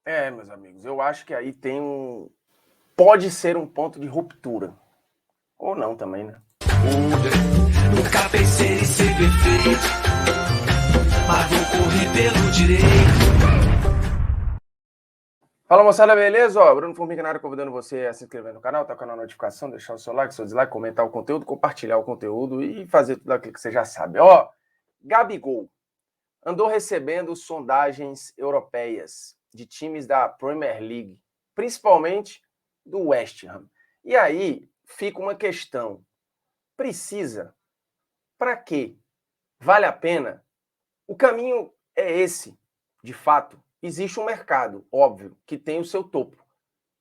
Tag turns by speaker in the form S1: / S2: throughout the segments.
S1: Meus amigos, eu acho que aí pode ser um ponto de ruptura. Ou não também, né?
S2: Nunca pensei em ser perfeito, mas vou correr pelo direito.
S1: Fala, moçada, beleza? Bruno Formiga na área, convidando você a se inscrever no canal, tocar na notificação, deixar o seu like, seu dislike, comentar o conteúdo, compartilhar o conteúdo e fazer tudo aquilo que você já sabe. Gabigol andou recebendo sondagens europeias de times da Premier League, principalmente do West Ham. E aí fica uma questão: precisa? Para quê? Vale a pena? O caminho é esse, de fato. Existe um mercado, óbvio, que tem o seu topo,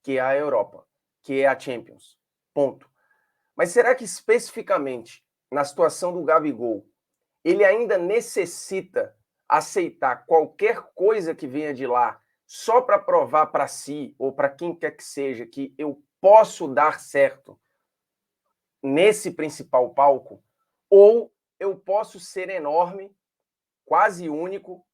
S1: que é a Europa, que é a Champions. Ponto. Mas será que especificamente na situação do Gabigol, ele ainda necessita aceitar qualquer coisa que venha de lá só para provar para si ou para quem quer que seja que eu posso dar certo nesse principal palco? Ou eu posso ser enorme, quase único,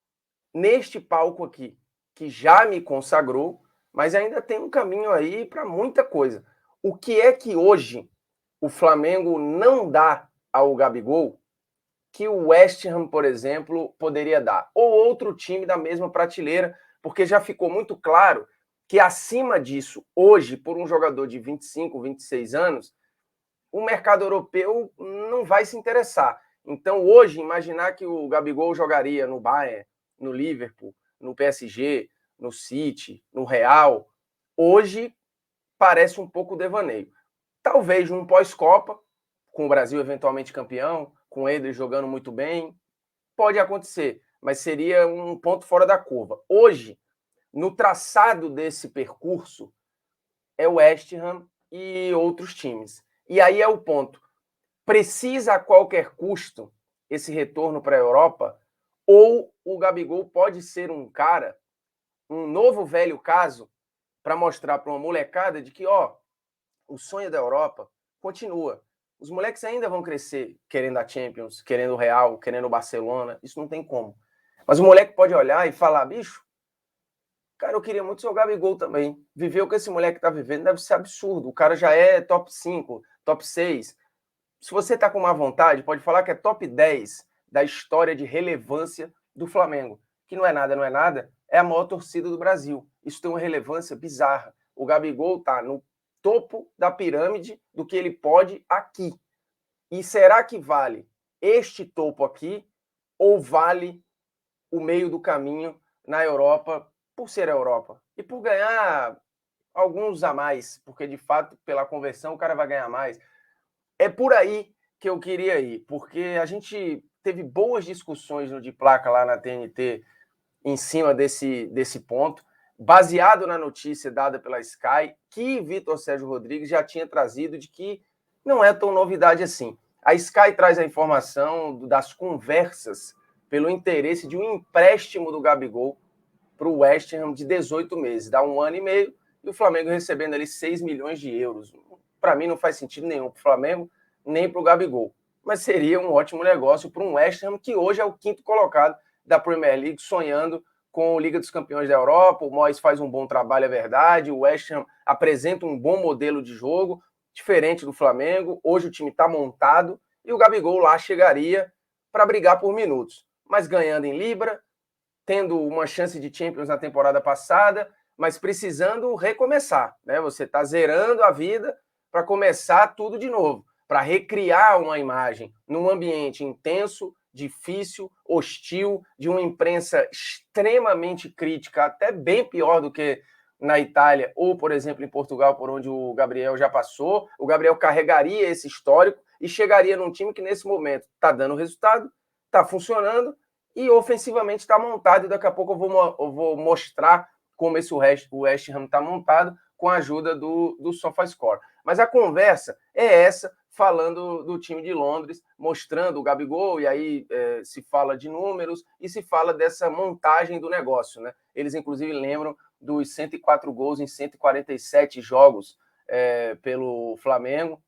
S1: neste palco aqui, que já me consagrou, mas ainda tem um caminho aí para muita coisa. O que é que hoje o Flamengo não dá ao Gabigol que o West Ham, por exemplo, poderia dar? Ou outro time da mesma prateleira, porque já ficou muito claro que acima disso, hoje, por um jogador de 25, 26 anos, o mercado europeu não vai se interessar. Então, hoje, imaginar que o Gabigol jogaria no Bayern, no Liverpool, no PSG, no City, no Real, hoje parece um pouco devaneio. Talvez num pós-Copa, com o Brasil eventualmente campeão, com ele jogando muito bem, pode acontecer, mas seria um ponto fora da curva. Hoje, no traçado desse percurso, é o West Ham e outros times. E aí é o ponto: precisa a qualquer custo esse retorno para a Europa? Ou o Gabigol pode ser um cara, um novo velho caso, para mostrar para uma molecada de que, o sonho da Europa continua. Os moleques ainda vão crescer querendo a Champions, querendo o Real, querendo o Barcelona, isso não tem como. Mas o moleque pode olhar e falar: bicho, cara, eu queria muito ser o Gabigol também. Viver o que esse moleque tá vivendo deve ser absurdo. O cara já é top 5, top 6. Se você tá com má vontade, pode falar que é top 10 da história de relevância do Flamengo. Que não é nada, não é nada, é a maior torcida do Brasil. Isso tem uma relevância bizarra. O Gabigol tá no topo da pirâmide do que ele pode aqui. E será que vale este topo aqui ou vale o meio do caminho na Europa, por ser a Europa e por ganhar alguns a mais, porque de fato, pela conversão, o cara vai ganhar mais? É por aí que eu queria ir, porque a gente teve boas discussões no De Placa lá na TNT em cima desse ponto, baseado na notícia dada pela Sky, que Vitor Sérgio Rodrigues já tinha trazido, de que não é tão novidade assim. A Sky traz a informação das conversas pelo interesse de um empréstimo do Gabigol para o West Ham de 18 meses, dá 1 ano e meio, e o Flamengo recebendo ali 6 milhões de euros. Para mim não faz sentido nenhum para o Flamengo, nem para o Gabigol. Mas seria um ótimo negócio para um West Ham que hoje é o 5º colocado da Premier League, sonhando com a Liga dos Campeões da Europa. O Moyes faz um bom trabalho, é verdade. O West Ham apresenta um bom modelo de jogo, diferente do Flamengo. Hoje o time está montado e o Gabigol lá chegaria para brigar por minutos, mas ganhando em Libra, tendo uma chance de Champions na temporada passada, mas precisando recomeçar, né? Você está zerando a vida para começar tudo de novo, para recriar uma imagem num ambiente intenso, difícil, hostil, de uma imprensa extremamente crítica, até bem pior do que na Itália ou, por exemplo, em Portugal, por onde o Gabriel já passou. O Gabriel carregaria esse histórico e chegaria num time que nesse momento está dando resultado, está funcionando e ofensivamente está montado. E daqui a pouco eu vou mostrar como esse West Ham está montado com a ajuda do SofaScore. Mas a conversa é essa, falando do time de Londres, mostrando o Gabigol, e aí se fala de números e se fala dessa montagem do negócio, né? Eles, inclusive, lembram dos 104 gols em 147 jogos pelo Flamengo.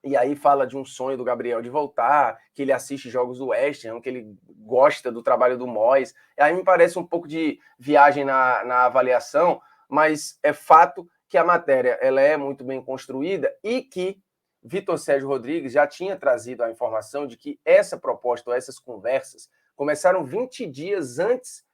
S1: E aí fala de um sonho do Gabriel de voltar, que ele assiste jogos do West Ham, que ele gosta do trabalho do Moyes. E aí me parece um pouco de viagem na avaliação, mas é fato que a matéria ela é muito bem construída e que Vitor Sérgio Rodrigues já tinha trazido a informação de que essa proposta, ou essas conversas, começaram 20 dias antes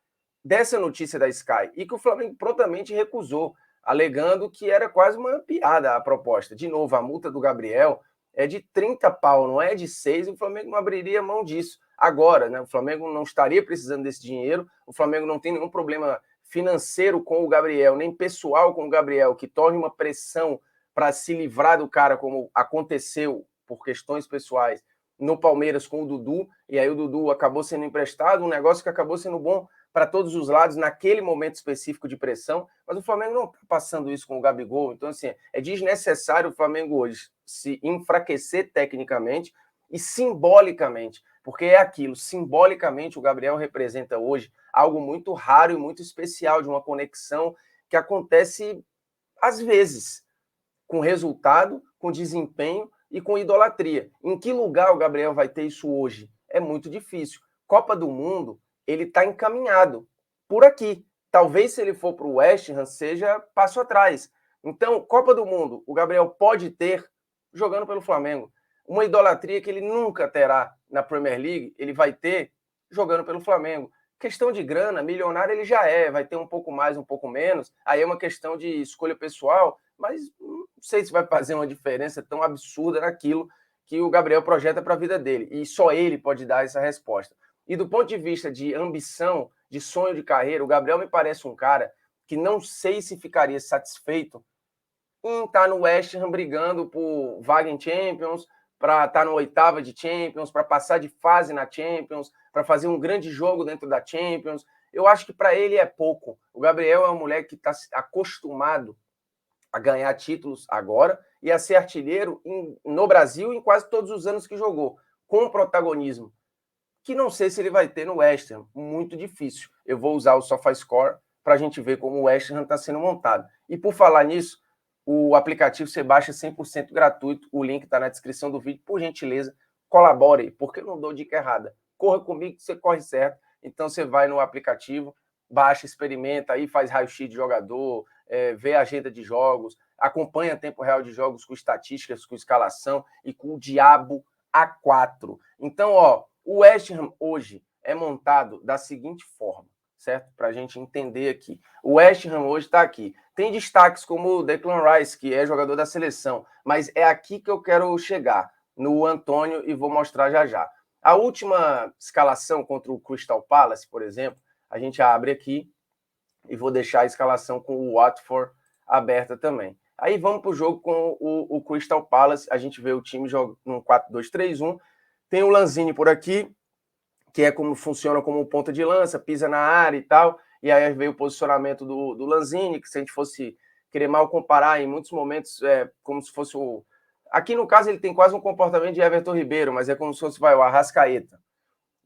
S1: dessa notícia da Sky, e que o Flamengo prontamente recusou, alegando que era quase uma piada a proposta. De novo, a multa do Gabriel é de 30 pau, não é de 6, e o Flamengo não abriria mão disso. Agora, né, o Flamengo não estaria precisando desse dinheiro, o Flamengo não tem nenhum problema financeiro com o Gabriel, nem pessoal com o Gabriel, que torne uma pressão para se livrar do cara, como aconteceu por questões pessoais no Palmeiras com o Dudu, e aí o Dudu acabou sendo emprestado, um negócio que acabou sendo bom para todos os lados naquele momento específico de pressão, mas o Flamengo não está passando isso com o Gabigol, então assim, é desnecessário o Flamengo hoje se enfraquecer tecnicamente e simbolicamente, porque é aquilo, simbolicamente o Gabriel representa hoje algo muito raro e muito especial, de uma conexão que acontece às vezes, com resultado, com desempenho e com idolatria. Em que lugar o Gabriel vai ter isso hoje? É muito difícil. Copa do Mundo, ele está encaminhado por aqui. Talvez se ele for para o West Ham, seja passo atrás. Então, Copa do Mundo, o Gabriel pode ter jogando pelo Flamengo. Uma idolatria que ele nunca terá na Premier League, ele vai ter jogando pelo Flamengo. Questão de grana, milionário ele já é, vai ter um pouco mais, um pouco menos. Aí é uma questão de escolha pessoal, mas não sei se vai fazer uma diferença tão absurda naquilo que o Gabriel projeta para a vida dele. E só ele pode dar essa resposta. E do ponto de vista de ambição, de sonho de carreira, o Gabriel me parece um cara que não sei se ficaria satisfeito em estar no West Ham brigando por vaga em Champions, para estar no oitava de Champions, para passar de fase na Champions, para fazer um grande jogo dentro da Champions. Eu acho que para ele é pouco. O Gabriel é um moleque que está acostumado a ganhar títulos agora e a ser artilheiro no Brasil em quase todos os anos que jogou, com protagonismo, que não sei se ele vai ter no West Ham, muito difícil. Eu vou usar o SofaScore para a gente ver como o West Ham está sendo montado. E por falar nisso, o aplicativo você baixa 100% gratuito, o link está na descrição do vídeo, por gentileza, colabore, porque eu não dou dica errada. Corra comigo que você corre certo. Então você vai no aplicativo, baixa, experimenta, aí faz raio-x de jogador, vê a agenda de jogos, acompanha tempo real de jogos com estatísticas, com escalação e com o diabo A4. Então, ó, o West Ham hoje é montado da seguinte forma, certo? Para a gente entender aqui. O West Ham hoje está aqui. Tem destaques como o Declan Rice, que é jogador da seleção, mas é aqui que eu quero chegar, no Antônio, e vou mostrar já já. A última escalação contra o Crystal Palace, por exemplo, a gente abre aqui e vou deixar a escalação com o Watford aberta também. Aí vamos para o jogo com o Crystal Palace, a gente vê o time joga num 4-2-3-1, tem o Lanzini por aqui, que é como funciona como ponta de lança, pisa na área e tal, e aí veio o posicionamento do Lanzini, que se a gente fosse querer mal comparar, em muitos momentos é como se fosse o... Aqui no caso ele tem quase um comportamento de Everton Ribeiro, mas é como se fosse o Arrascaeta.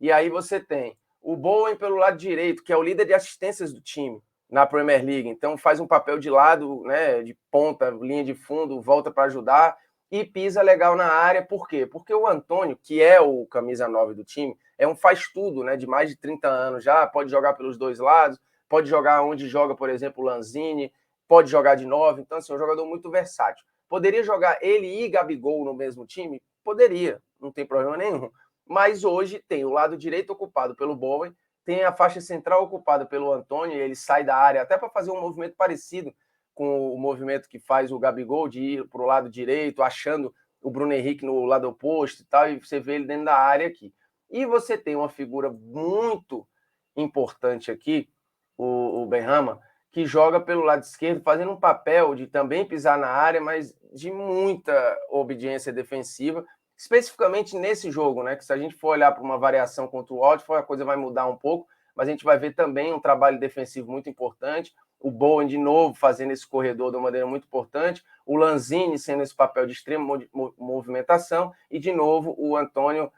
S1: E aí você tem o Bowen pelo lado direito, que é o líder de assistências do time na Premier League, então faz um papel de lado, né, de ponta, linha de fundo, volta para ajudar e pisa legal na área. Por quê? Porque o Antônio, que é o camisa 9 do time, é um faz-tudo, né, de mais de 30 anos já, pode jogar pelos dois lados, pode jogar onde joga, por exemplo, o Lanzini, pode jogar de 9, então assim, é um jogador muito versátil. Poderia jogar ele e Gabigol no mesmo time? Poderia, não tem problema nenhum. Mas hoje tem o lado direito ocupado pelo Bowen, tem a faixa central ocupada pelo Antônio, e ele sai da área até para fazer um movimento parecido com o movimento que faz o Gabigol, de ir para o lado direito, achando o Bruno Henrique no lado oposto e tal, e você vê ele dentro da área aqui. E você tem uma figura muito importante aqui, o Benrahma, que joga pelo lado esquerdo, fazendo um papel de também pisar na área, mas de muita obediência defensiva, especificamente nesse jogo, né? Que se a gente for olhar para uma variação contra o Watford, a coisa vai mudar um pouco, mas a gente vai ver também um trabalho defensivo muito importante, o Bowen de novo fazendo esse corredor de uma maneira muito importante, o Lanzini sendo esse papel de extrema movimentação, e de novo o Antônio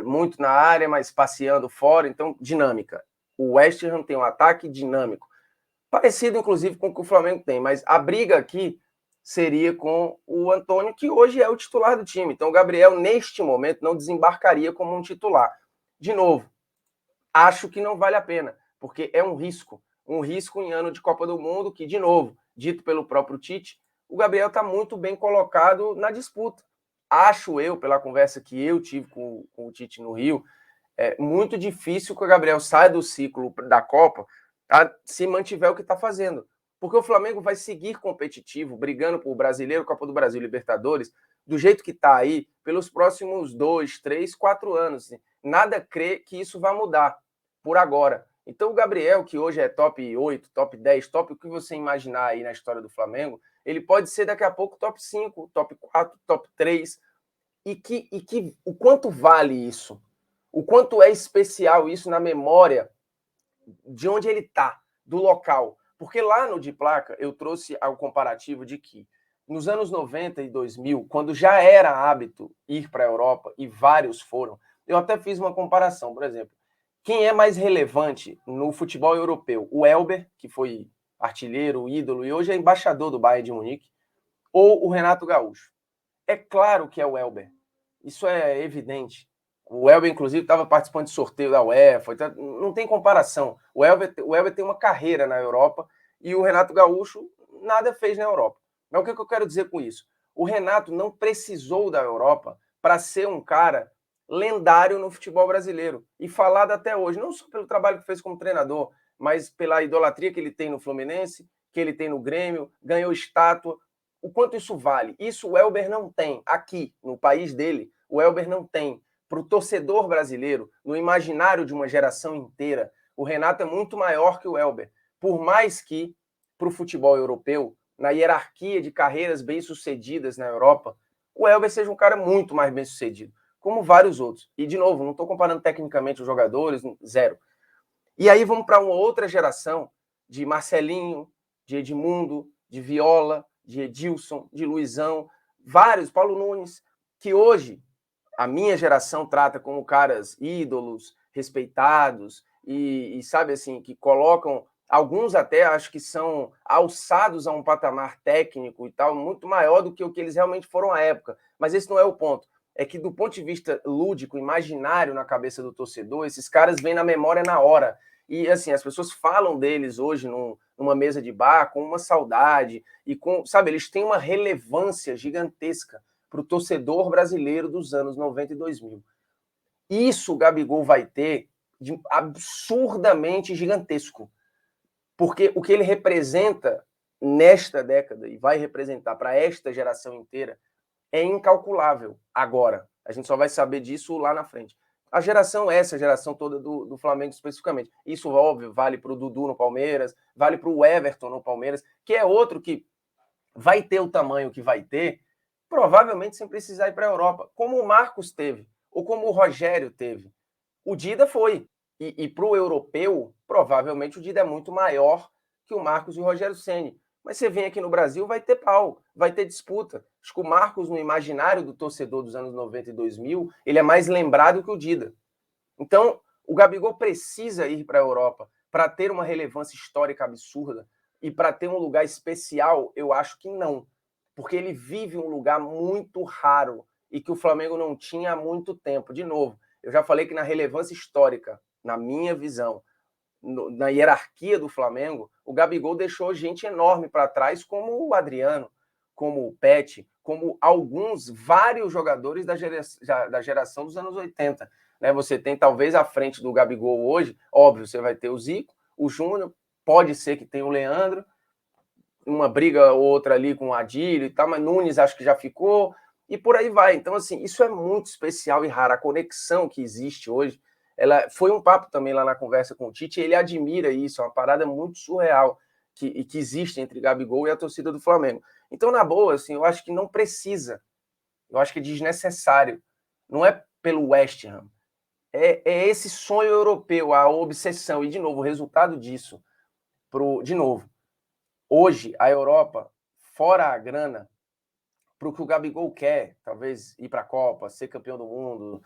S1: muito na área, mas passeando fora, então dinâmica. O West Ham tem um ataque dinâmico, parecido inclusive com o que o Flamengo tem, mas a briga aqui seria com o Antônio, que hoje é o titular do time. Então o Gabriel, neste momento, não desembarcaria como um titular. De novo, acho que não vale a pena, porque é um risco em ano de Copa do Mundo, que, de novo, dito pelo próprio Tite, o Gabriel está muito bem colocado na disputa. Acho eu, pela conversa que eu tive com o Tite no Rio, é muito difícil que o Gabriel saia do ciclo da Copa, se mantiver o que está fazendo. Porque o Flamengo vai seguir competitivo, brigando por Brasileiro, Copa do Brasil, Libertadores, do jeito que está aí, pelos próximos 2, 3, 4 anos. Nada crê que isso vai mudar por agora. Então o Gabriel, que hoje é top 8, top 10, top o que você imaginar aí na história do Flamengo, ele pode ser daqui a pouco top 5, top 4, top 3. E o quanto vale isso? O quanto é especial isso na memória de onde ele está, do local. Porque lá no De Placa eu trouxe o comparativo de que nos anos 90 e 2000, quando já era hábito ir para a Europa, e vários foram, eu até fiz uma comparação, por exemplo, quem é mais relevante no futebol europeu? O Elber, que foi artilheiro, ídolo, e hoje é embaixador do Bayern de Munique, ou o Renato Gaúcho? É claro que é o Elber. Isso é evidente. O Elber, inclusive, estava participando de sorteio da UEFA. Não tem comparação. O Elber tem uma carreira na Europa e o Renato Gaúcho nada fez na Europa. Mas o que eu quero dizer com isso? O Renato não precisou da Europa para ser um cara lendário no futebol brasileiro e falado até hoje, não só pelo trabalho que fez como treinador, mas pela idolatria que ele tem no Fluminense, que ele tem no Grêmio, ganhou estátua. O quanto isso vale? Isso o Elber não tem. Aqui, no país dele, o Elber não tem. Para o torcedor brasileiro, no imaginário de uma geração inteira, o Renato é muito maior que o Elber. Por mais que, para o futebol europeu, na hierarquia de carreiras bem-sucedidas na Europa, o Elber seja um cara muito mais bem-sucedido, como vários outros. E, de novo, não estou comparando tecnicamente os jogadores, zero. E aí vamos para uma outra geração de Marcelinho, de Edmundo, de Viola, de Edilson, de Luizão, vários, Paulo Nunes, que hoje a minha geração trata como caras ídolos, respeitados e sabe assim, que colocam, alguns até acho que são alçados a um patamar técnico e tal, muito maior do que o que eles realmente foram à época. Mas esse não é o ponto. É que do ponto de vista lúdico, imaginário na cabeça do torcedor, esses caras vêm na memória na hora. E assim, as pessoas falam deles hoje numa mesa de bar com uma saudade e com, sabe, eles têm uma relevância gigantesca para o torcedor brasileiro dos anos 90 e 2000. Isso o Gabigol vai ter de absurdamente gigantesco. Porque o que ele representa nesta década e vai representar para esta geração inteira é incalculável agora. A gente só vai saber disso lá na frente. A geração, essa geração toda do Flamengo especificamente. Isso, óbvio, vale para o Dudu no Palmeiras, vale para o Everton no Palmeiras, que é outro que vai ter o tamanho que vai ter, provavelmente sem precisar ir para a Europa, como o Marcos teve, ou como o Rogério teve. O Dida foi. E para o europeu, provavelmente o Dida é muito maior que o Marcos e o Rogério Ceni. Mas você vem aqui no Brasil, vai ter pau, vai ter disputa. Acho que o Marcos, no imaginário do torcedor dos anos 90 e 2000, ele é mais lembrado que o Dida. Então, o Gabigol precisa ir para a Europa para ter uma relevância histórica absurda e para ter um lugar especial, eu acho que não. Porque ele vive um lugar muito raro e que o Flamengo não tinha há muito tempo. De novo, eu já falei que na relevância histórica, na minha visão, na hierarquia do Flamengo, o Gabigol deixou gente enorme para trás, como o Adriano, como o Pet, como vários jogadores da geração dos anos 80. Né? Você tem, talvez, à frente do Gabigol hoje, óbvio, você vai ter o Zico, o Júnior, pode ser que tenha o Leandro, uma briga ou outra ali com o Adílio e tal, mas Nunes acho que já ficou, e por aí vai. Então, assim, isso é muito especial e raro. A conexão que existe hoje, ela foi um papo também lá na conversa com o Tite, ele admira isso, é uma parada muito surreal que existe entre Gabigol e a torcida do Flamengo. Então, na boa, assim, eu acho que não precisa, eu acho que é desnecessário. Não é pelo West Ham, é esse sonho europeu, a obsessão, e de novo, o resultado disso, de novo, hoje, a Europa, fora a grana, para o que o Gabigol quer, talvez ir para a Copa, ser campeão do mundo,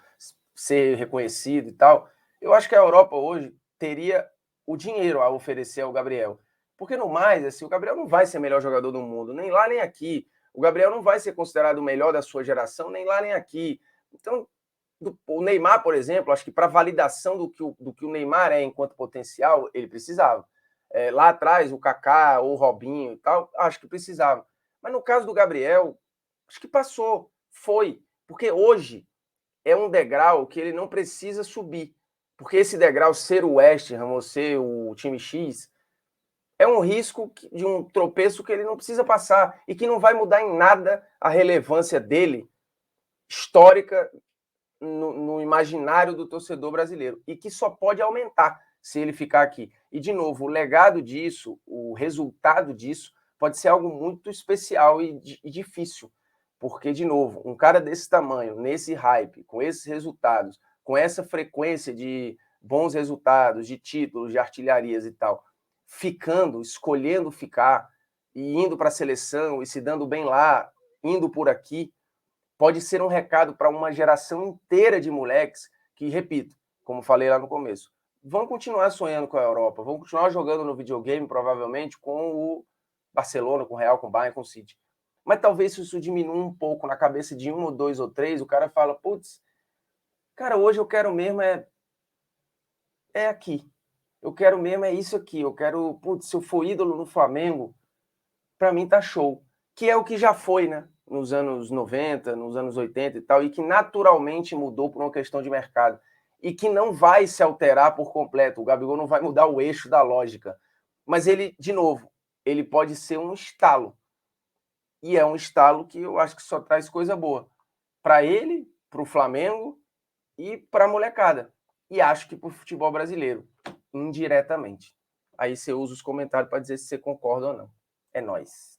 S1: ser reconhecido e tal, eu acho que a Europa hoje teria o dinheiro a oferecer ao Gabriel. Porque no mais, assim, o Gabriel não vai ser o melhor jogador do mundo, nem lá nem aqui. O Gabriel não vai ser considerado o melhor da sua geração, nem lá nem aqui. Então, o Neymar, por exemplo, acho que para validação do que o Neymar é enquanto potencial, ele precisava. Lá atrás, o Kaká ou o Robinho e tal, acho que precisava. Mas no caso do Gabriel, acho que passou, foi. Porque hoje é um degrau que ele não precisa subir. Porque esse degrau, ser o West Ham ou ser o time X, é um risco de um tropeço que ele não precisa passar e que não vai mudar em nada a relevância dele, histórica, no imaginário do torcedor brasileiro. E que só pode aumentar se ele ficar aqui. E, de novo, o legado disso, o resultado disso, pode ser algo muito especial e difícil. Porque, de novo, um cara desse tamanho, nesse hype, com esses resultados, com essa frequência de bons resultados, de títulos, de artilharias e tal, ficando, escolhendo ficar e indo para a seleção e se dando bem lá, indo por aqui, pode ser um recado para uma geração inteira de moleques que, repito, como falei lá no começo, vão continuar sonhando com a Europa, vão continuar jogando no videogame, provavelmente, com o Barcelona, com o Real, com o Bayern, com o City. Mas talvez se isso diminua um pouco na cabeça de um ou dois ou três, o cara fala, putz, cara, hoje eu quero mesmo é aqui. Eu quero mesmo é isso aqui. Eu quero, putz, se eu for ídolo no Flamengo, para mim tá show. Que é o que já foi, né? Nos anos 90, nos anos 80 e tal, e que naturalmente mudou por uma questão de mercado. E que não vai se alterar por completo. O Gabigol não vai mudar o eixo da lógica. Mas ele, de novo, ele pode ser um estalo. E é um estalo que eu acho que só traz coisa boa. Para ele, para o Flamengo e para a molecada. E acho que para o futebol brasileiro, indiretamente. Aí você usa os comentários para dizer se você concorda ou não. É nóis.